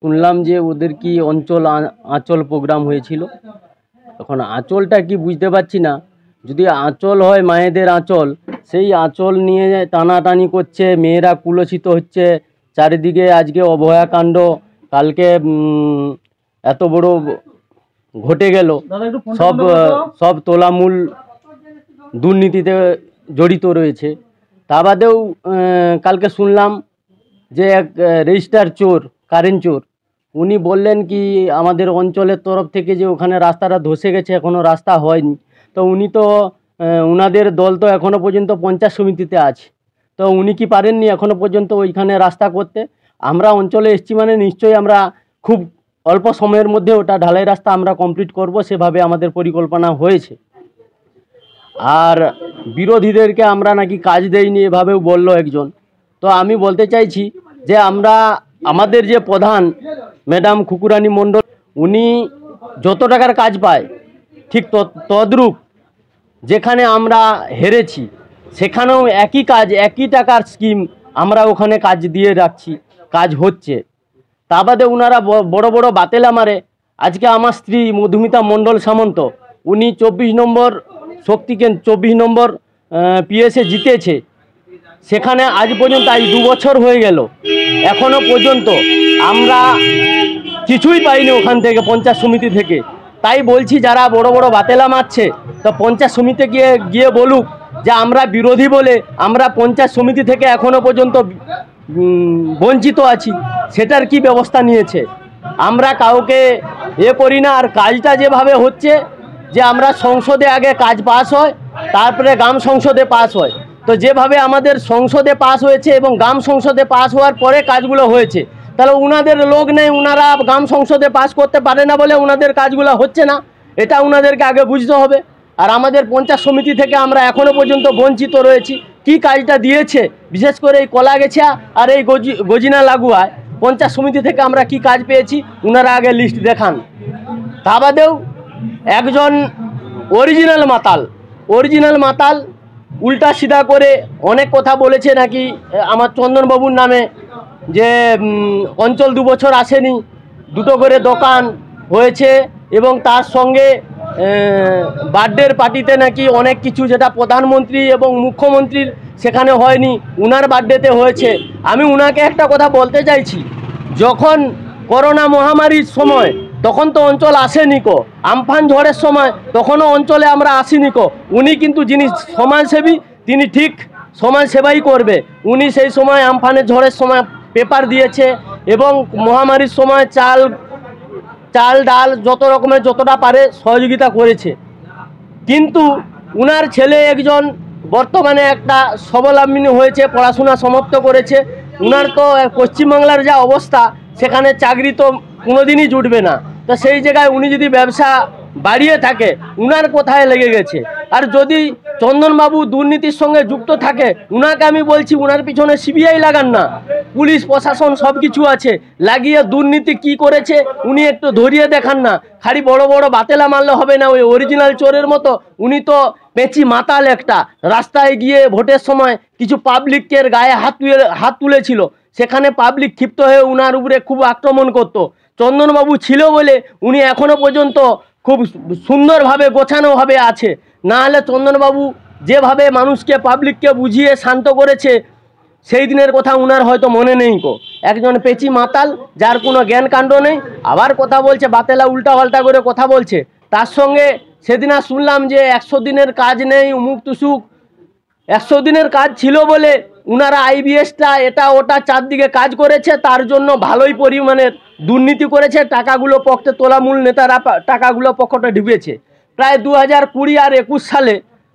শুনলাম যে ওদের কি আঁচল প্রোগ্রাম হয়েছিল। এখন আঁচলটা কি বুঝতে পারছি না। যদি আঁচল হয় মায়েদের আঁচল, সেই আঁচল নিয়ে টানাটানি করছে, মেয়েরা কুলসিত হচ্ছে চারিদিকে। আজকে অভয়াকাণ্ড, কালকে এত বড় ঘটে গেল। সব সব তোলামূল দুর্নীতিতে জড়িত রয়েছে। তা বাদেও কালকে শুনলাম যে এক রেজিস্টার চোর, কারেন্ট চোর, উনি বললেন কি আমাদের অঞ্চলের তরফ থেকে যে ওখানে রাস্তাটা ধসে গেছে, এখনও রাস্তা হয়নি। তো উনি তো উনাদের দল তো এখনও পর্যন্ত পঞ্চায়েত সমিতিতে আছে, তো উনি কি পারেননি এখনও পর্যন্ত ওইখানে রাস্তা করতে? আমরা অঞ্চলে এসছি মানে নিশ্চয়ই আমরা খুব অল্প সময়ের মধ্যে ওটা ঢালাই রাস্তা আমরা কমপ্লিট করব, সেভাবে আমাদের পরিকল্পনা হয়েছে। আর বিরোধীদেরকে আমরা নাকি কাজ দেইনি এভাবেও বলল একজন। তো আমি বলতে চাইছি যে আমাদের যে প্রধান ম্যাডাম খুকুরানী মণ্ডল, উনি যত টাকার কাজ পায় ঠিক তদ্রূপ যেখানে আমরা হেরেছি সেখানেও একই কাজ, একই টাকার স্কিম আমরা ওখানে কাজ দিয়ে রাখছি, কাজ হচ্ছে। তা বাদে ওনারা বড় বড় বাতেলা মারে। আজকে আমার স্ত্রী মধুমিতা মণ্ডল সামন্ত, উনি 24 নম্বর শক্তিকেন্দ্র 24 নম্বর পিএসে জিতেছে। সেখানে আজ পর্যন্ত, আজ 2 বছর হয়ে গেল, এখনও পর্যন্ত আমরা কিছুই পাইনি ওখান থেকে, পঞ্চায়েত সমিতি থেকে। তাই বলছি যারা বড় বড় বাতেলা মারছে, তো পঞ্চায়েত সমিতি গিয়ে বলুক যে আমরা বিরোধী বলে আমরা পঞ্চায়েত সমিতি থেকে এখনও পর্যন্ত বঞ্চিত আছি, সেটার কি ব্যবস্থা নিয়েছে। আমরা কাউকে করি না। আর কাজটা যেভাবে হচ্ছে যে আমরা সংসদে আগে কাজ পাস হয়, তারপরে গ্রাম সংসদে পাস হয়। তো যেভাবে আমাদের সংসদে পাস হয়েছে এবং গ্রাম সংসদে পাস হওয়ার পরে কাজগুলো হয়েছে, তাহলে উনাদের লোক নেই, উনারা গ্রাম সংসদে পাস করতে পারে না বলে উনাদের কাজগুলো হচ্ছে না, এটা উনাদেরকে আগে বুঝতে হবে। আর আমাদের পঞ্চায়েত সমিতি থেকে আমরা এখনও পর্যন্ত বঞ্চিত রয়েছি। কি কাজটা দিয়েছে, বিশেষ করে এই কলাগেছা আর এই গজিনা লাগোয়ায় পঞ্চায়েত সমিতি থেকে আমরা কি কাজ পেয়েছি, উনারা আগে লিস্ট দেখান। তা বাদেও একজন অরিজিনাল মাতাল উল্টা সিধা করে অনেক কথা বলেছে নাকি আমার চন্দনবাবুর নামে, যে অঞ্চল 2 বছর আসেনি, 2টো করে দোকান হয়েছে, এবং তার সঙ্গে বার্থডের পার্টিতে নাকি অনেক কিছু যেটা প্রধানমন্ত্রী এবং মুখ্যমন্ত্রীর সেখানে হয়নি, উনার বার্থডেতে হয়েছে। আমি উনাকে একটা কথা বলতে চাইছি, যখন করোনা মহামারীর সময় তখন তো অঞ্চল আসেনি কো, আমফান ঝড়ের সময় তখনও অঞ্চলে আমরা আসিনি কো। উনি কিন্তু যিনি সমাজসেবী, তিনি ঠিক সমাজ সেবাই করবে। উনি সেই সময় আমফানের ঝড়ের সময় পেপার দিয়েছে এবং মহামারীর সময় চাল ডাল যত রকমের যতটা পারে সহযোগিতা করেছে। কিন্তু উনার ছেলে একজন বর্তমানে একটা স্বাবলম্বী হয়েছে, পড়াশোনা সমাপ্ত করেছে। উনার তো পশ্চিমবাংলার যা অবস্থা, সেখানে চাকরি তো কোনোদিনই জুটবে না। তো সেই জায়গায় উনি যদি ব্যবসা বাড়িয়ে থাকে, উনার কোথায় লেগে গেছে? আর যদি চন্দনবাবু দুর্নীতির সঙ্গে যুক্ত থাকে, উনাকে আমি বলছি উনার পিছনে সিবিআই লাগান না, পুলিশ প্রশাসন সব কিছু আছে, লাগিয়ে দুর্নীতি কি করেছে উনি একটু ধরিয়ে দেখান না। খালি বড় বড় বাতেলা মারলে হবে না। ওই অরিজিনাল চোরের মতো উনি তো পেঁচি মাতাল একটা। রাস্তায় গিয়ে ভোটের সময় কিছু পাবলিকের গায়ে হাত তুলেছিল, সেখানে পাবলিক ক্ষিপ্ত হয়ে উনার উপরে খুব আক্রমণ করত। চন্দনবাবু ছিল বলে উনি এখনও পর্যন্ত খুব সুন্দরভাবে গোছানোভাবে আছে। না হলে চন্দনবাবু যেভাবে মানুষকে পাবলিককে বুঝিয়ে শান্ত করেছে, সেই দিনের কথা উনার হয়তো মনে নেই কো। একজন পেচি মাতাল, যার কোনো জ্ঞান কাণ্ড নেই, আবার কথা বলছে বাতেলা, উল্টা পাল্টা করে কথা বলছে। তার সঙ্গে সেদিন শুনলাম যে 100 দিনের কাজ নেই, উমুক তুসুক। 100 দিনের কাজ ছিল বলে উনারা আইবিএসটা এটা ওটা চারদিকে কাজ করেছে, তার জন্য ভালোই পরিমাণের দুর্নীতি করেছে। টাকাগুলো পকেটে তোলামূল নেতারা টাকাগুলো পকেটে ঢুকেছে। প্রায় 2020 আর 21 সালে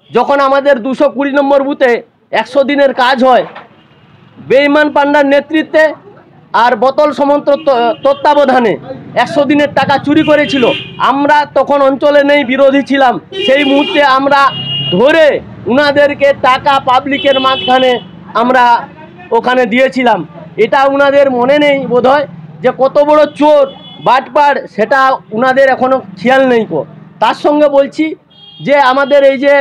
যখন আমাদের 220 নম্বর বুথে 100 দিনের কাজ হয়, বেঈমান পান্ডার নেতৃত্বে আর বোতল সমন্ত তত্ত্বাবধানে 100 দিনের টাকা চুরি করেছিল। আমরা তখন অঞ্চলে নেই, বিরোধী ছিলাম। সেই মুহূর্তে আমরা ধরে উনাদেরকে টাকা পাবলিকের মাঝখানে আমরা ওখানে দিয়েছিলাম। এটা উনাদের মনে নেই বোধহয়, যে কত বড় চোর বাটপাড়, সেটা উনাদের এখনও খেয়াল নেই কো। তার সঙ্গে বলছি যে আমাদের এই যে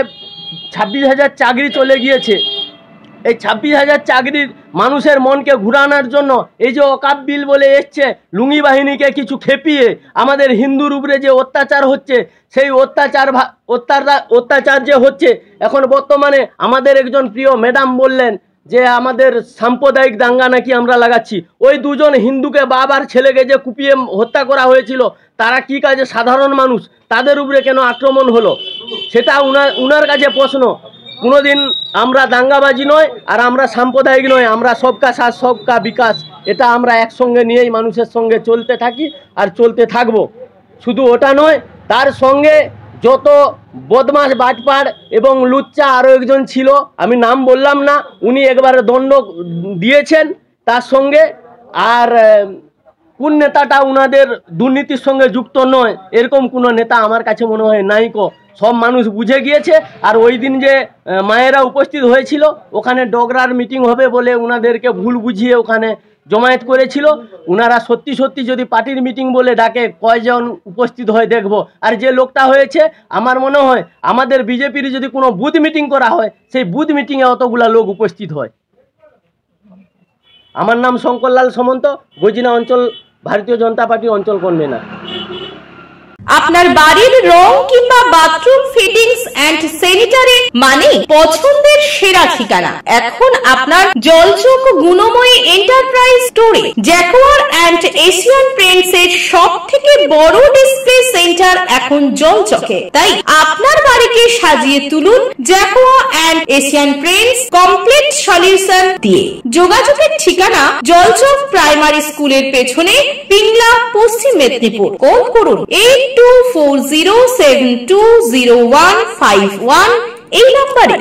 26,000 চাকরি চলে গিয়েছে, এই 26,000 চাকরির মানুষের মনকে ঘুরানোর জন্য এই যে অকাপ বিল বলে এসছে, লুঙ্গি বাহিনীকে কিছু খেপিয়ে আমাদের হিন্দুর উপরে যে অত্যাচার হচ্ছে, সেই অত্যাচার যে হচ্ছে এখন বর্তমানে আমাদের একজন প্রিয় ম্যাডাম বললেন যে আমাদের সাম্প্রদায়িক দাঙ্গা নাকি আমরা লাগাচ্ছি। ওই দুজন হিন্দুকে বাবার ছেলেকে যে কুপিয়ে হত্যা করা হয়েছিল, তারা কি কাজে সাধারণ মানুষ, তাদের উপরে কেন আক্রমণ হলো, সেটা উনার কাছে প্রশ্ন। কোনোদিন আমরা দাঙ্গাবাজি নয় আর আমরা সাম্প্রদায়িক নয়, আমরা সবকা সাথ সবকা বিকাশ, এটা আমরা একসঙ্গে নিয়েই মানুষের সঙ্গে চলতে থাকি আর চলতে থাকবো। শুধু ওটা নয়, তার সঙ্গে যত বদমাশ বাটপাড় এবং লুচ্চা আরও একজন ছিল, আমি নাম বললাম না, উনি একবারে দণ্ড দিয়েছেন তার সঙ্গে। আর কোন নেতাটা উনাদের দুর্নীতির সঙ্গে যুক্ত নয় এরকম কোনো নেতা আমার কাছে মনে হয় নাইকো, সব মানুষ বুঝে গিয়েছে। আর ওই দিন যে মায়েরা উপস্থিত হয়েছিল, ওখানে ডগরার মিটিং হবে বলে উনাদেরকে ভুল বুঝিয়ে ওখানে জমায়েত করেছিল। উনারা সত্যি সত্যি যদি পার্টির মিটিং বলে ডাকে কয়জন উপস্থিত হয় দেখব। আর যে লোকটা হয়েছে, আমার মনে হয় আমাদের বিজেপির যদি কোনো বুথ মিটিং করা হয়, সেই বুথ মিটিংয়ে অতগুলা লোক উপস্থিত হয়। আমার নাম শঙ্করলাল সামন্ত, গজিনা অঞ্চল ভারতীয় জনতা পার্টি অঞ্চল কনভেনার। আপনার বাড়ির রং কিংবা বাথরুম ফিটিংস এন্ড স্যানিটারি মানে পছন্দের সেরা ঠিকানা এখন আপনার জলচক গুণময়ী এন্টারপ্রাইজ স্টোরে। জ্যাকোয়ার এন্ড এশিয়ান পেইন্টস এর সবথেকে বড় ডিসপ্লে সেন্টার এখন জলচকে, তাই আপনার বাড়িকে সাজিয়ে তুলুন Jaquar and Asian Paints complete solution দিয়ে। যোগাযোগের ঠিকানা জলচক প্রাইমারি স্কুলের পেছনে, পিংলা, পশ্চিম মেদিনীপুর। কল করুন 8240720151 এই নম্বরে।